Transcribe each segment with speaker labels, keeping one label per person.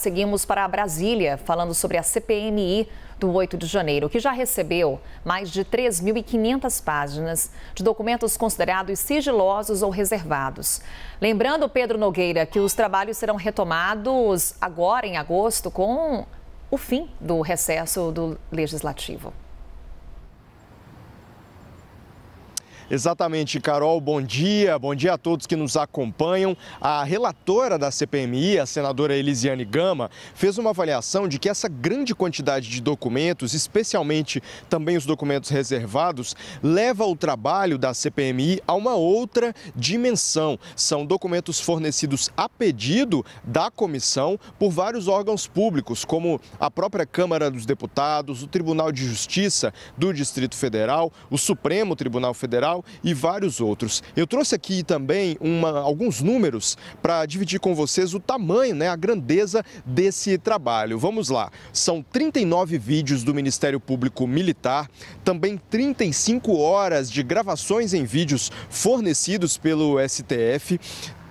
Speaker 1: seguimos para Brasília, falando sobre a CPMI do 8 de janeiro, que já recebeu mais de 3.500 páginas de documentos considerados sigilosos ou reservados. Lembrando, Pedro Nogueira, que os trabalhos serão retomados agora, em agosto, com o fim do recesso do Legislativo.
Speaker 2: Exatamente, Carol, bom dia a todos que nos acompanham. A relatora da CPMI, a senadora Elisiane Gama, fez uma avaliação de que essa grande quantidade de documentos, especialmente também os documentos reservados, leva o trabalho da CPMI a uma outra dimensão. São documentos fornecidos a pedido da comissão por vários órgãos públicos, como a própria Câmara dos Deputados, o Tribunal de Justiça do Distrito Federal, o Supremo Tribunal Federal e vários outros. Eu trouxe aqui também alguns números para dividir com vocês o tamanho, a grandeza desse trabalho. Vamos lá. São 39 vídeos do Ministério Público Militar, também 35 horas de gravações em vídeos fornecidos pelo STF,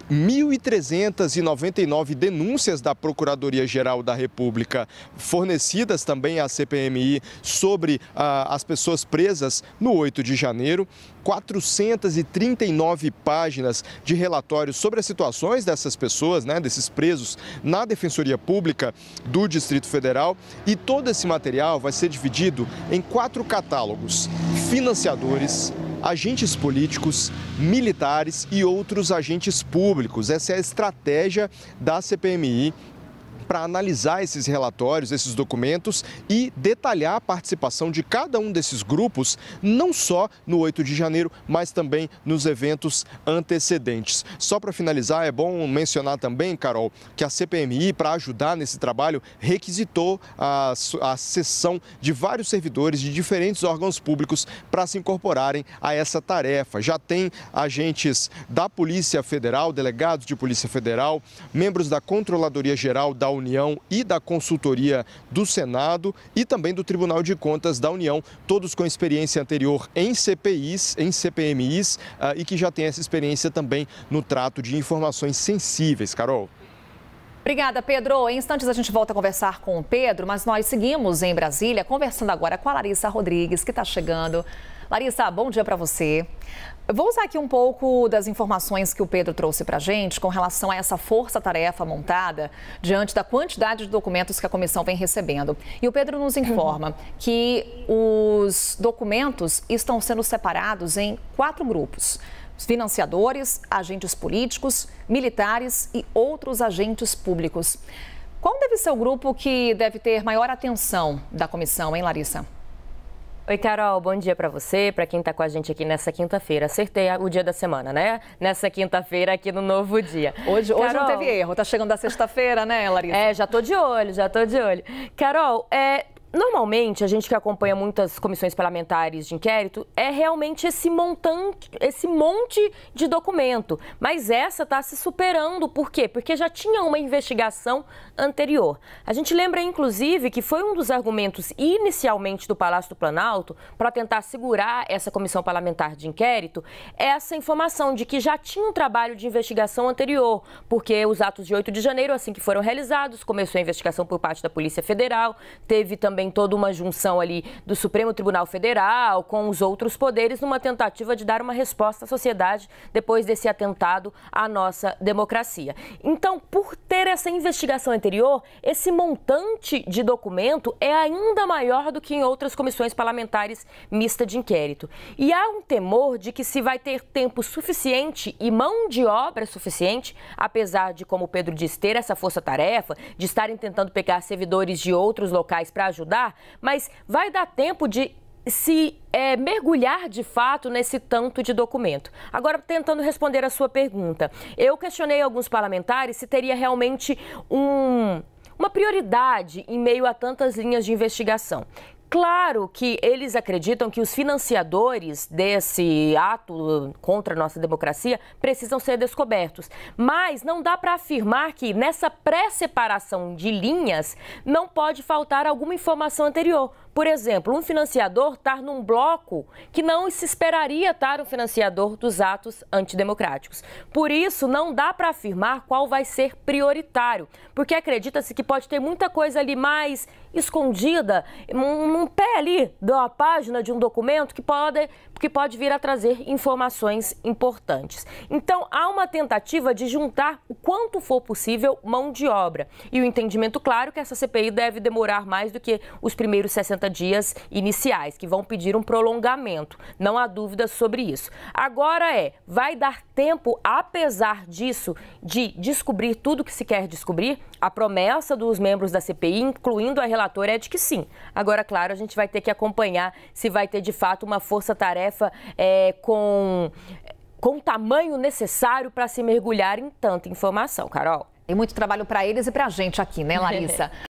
Speaker 2: 1.399 denúncias da Procuradoria-Geral da República fornecidas também à CPMI sobre as pessoas presas no 8 de janeiro, 439 páginas de relatórios sobre as situações dessas pessoas, desses presos na Defensoria Pública do Distrito Federal, e todo esse material vai ser dividido em 4 catálogos: financiadores, agentes políticos, militares e outros agentes públicos. Essa é a estratégia da CPMI para analisar esses relatórios, esses documentos e detalhar a participação de cada um desses grupos, não só no 8 de janeiro, mas também nos eventos antecedentes. Só para finalizar, é bom mencionar também, Carol, que a CPMI, para ajudar nesse trabalho, requisitou a cessão de vários servidores de diferentes órgãos públicos para se incorporarem a essa tarefa. Já tem agentes da Polícia Federal, delegados de Polícia Federal, membros da Controladoria Geral da União e da Consultoria do Senado e também do Tribunal de Contas da União, todos com experiência anterior em CPIs, em CPMIs e que já têm essa experiência também no trato de informações sensíveis. Carol.
Speaker 1: Obrigada, Pedro. Em instantes a gente volta a conversar com o Pedro, mas nós seguimos em Brasília, conversando agora com a Larissa Rodrigues, que está chegando. Larissa, bom dia para você. Eu vou usar aqui um pouco das informações que o Pedro trouxe para a gente com relação a essa força-tarefa montada diante da quantidade de documentos que a comissão vem recebendo. E o Pedro nos informa que os documentos estão sendo separados em 4 grupos: financiadores, agentes políticos, militares e outros agentes públicos. Qual deve ser o grupo que deve ter maior atenção da comissão, hein, Larissa?
Speaker 3: Oi, Carol, bom dia para você, para quem está com a gente aqui nessa quinta-feira. Acertei o dia da semana, né? Nessa quinta-feira aqui no Novo Dia.
Speaker 1: Hoje não teve erro, tá chegando a sexta-feira, né, Larissa?
Speaker 3: Já tô de olho. Carol, normalmente, a gente que acompanha muitas comissões parlamentares de inquérito, é realmente esse monte de documento. Mas essa está se superando. Por quê? Porque já tinha uma investigação anterior. A gente lembra, inclusive, que foi um dos argumentos inicialmente do Palácio do Planalto para tentar segurar essa comissão parlamentar de inquérito, essa informação de que já tinha um trabalho de investigação anterior, porque os atos de 8 de janeiro, assim que foram realizados, começou a investigação por parte da Polícia Federal, teve também toda uma junção ali do Supremo Tribunal Federal com os outros poderes numa tentativa de dar uma resposta à sociedade depois desse atentado à nossa democracia. Então, por ter essa investigação anterior, esse montante de documento é ainda maior do que em outras comissões parlamentares mistas de inquérito. E há um temor de que se vai ter tempo suficiente e mão de obra suficiente, apesar de, como o Pedro disse, ter essa força-tarefa, de estarem tentando pegar servidores de outros locais para ajudar, mas vai dar tempo de se mergulhar de fato nesse tanto de documento. Agora, tentando responder a sua pergunta, eu questionei alguns parlamentares se teria realmente uma prioridade em meio a tantas linhas de investigação. Claro que eles acreditam que os financiadores desse ato contra a nossa democracia precisam ser descobertos. Mas não dá para afirmar que nessa pré-separação de linhas não pode faltar alguma informação anterior. por exemplo, um financiador estar num bloco que não se esperaria estar um financiador dos atos antidemocráticos. Por isso, não dá para afirmar qual vai ser prioritário, porque acredita-se que pode ter muita coisa ali mais escondida, num pé ali da página de um documento que pode vir a trazer informações importantes. Então, há uma tentativa de juntar o quanto for possível mão de obra. E o entendimento claro que essa CPI deve demorar mais do que os primeiros 60 dias iniciais, que vão pedir um prolongamento. Não há dúvidas sobre isso. Agora vai dar tempo, apesar disso, de descobrir tudo que se quer descobrir? A promessa dos membros da CPI, incluindo a relatora, é de que sim. Agora, claro, a gente vai ter que acompanhar se vai ter de fato uma força-tarefa com o tamanho necessário para se mergulhar em tanta informação, Carol.
Speaker 1: Tem muito trabalho para eles e para a gente aqui, né, Larissa?